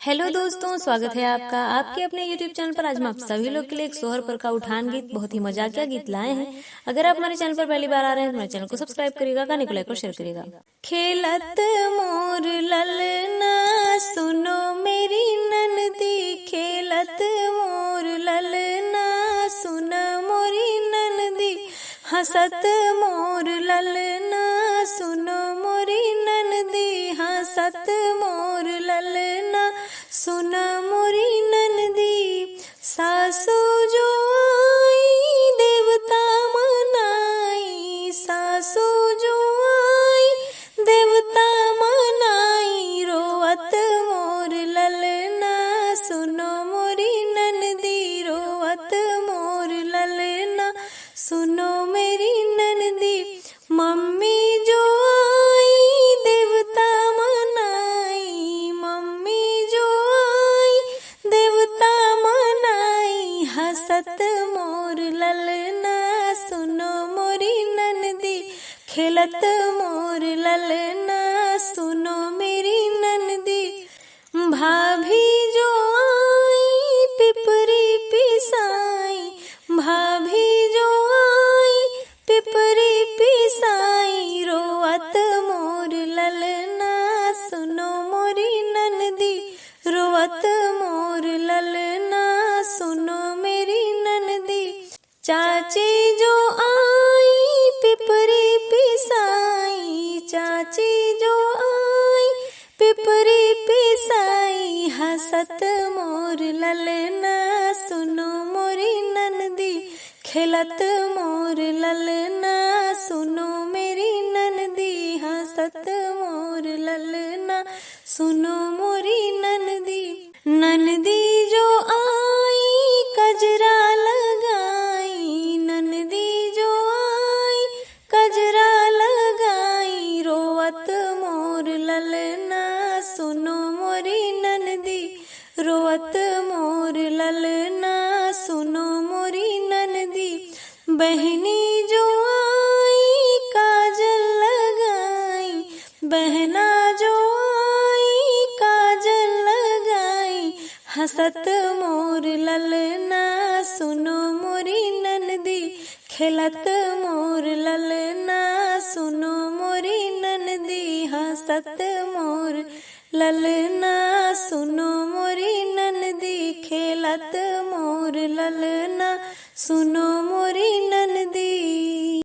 Hello दोस्तों, स्वागत है आपका आपके अपने YouTube चैनल पर। आज मैं आप सभी लोग के लिए एक सोहर पर का उठान गीत, बहुत ही मजाकिया गीत लाए हैं। अगर आप हमारे चैनल पर पहली बार आ रहे हैं तो हमारे चैनल को सब्सक्राइब करिएगा, गाने को लाइक और शेयर करिएगा। खेलत मोर ललना सुनो मेरी ननदी, खेलत मोर ललना सुन मोरी ननदी, हंसत मोर ललना सुनो मोरी ननदी, हंसत मोर ललना सुन मोरी ननदी। सासू जो आई देवता मनाई, सासू जो आई देवता मनाई, रोवत मोर ललना सुनो मोरी ननदी, रोवत मोर ललना सुनो मेरी ननदी। मम्मी जो आई देवता मनाई, मम्मी जो आई देवता मनाई, हंसत मोर ललना सुनो मोरी ननदी, खेलत मोर ललना सुनो मेरी ननदी। भाभी जो आई पिपरी पिसाई, भाभी जो आई पिपरी पिसाई, रोवत मोर ललना सुनो मोरी ननदी, रोवत मोर ललना सुनो मेरी ननदी। चाची जो आई पिपरी पिसाई, चाची जो आई पिपरी पिसाई, हंसत मोर ललना सुनो मोरी ननदी, खेलत मोर ललना सुनो मेरी ननदी, हंसत मोर ललना सुनो मोरी ननदी। ननदी जो आई कजरा लगाई, ननदी जो आई कजरा लगाई, रोवत मोर ललना सुनो मोरी ननदी, रोवत मोर ललना सुनो मोरी ननदी। बहनी जो आई काजल लगाई, बहना जो आई काजल लगाई, हंसत मोर ललना सुनो मोरी ननदी, खेलत मोर ललना सुनो मोरी ननदी, हंसत मोर ललना सुनो मोरी ननदी, खेलत मोर ललना सुनो मोरी ननदी।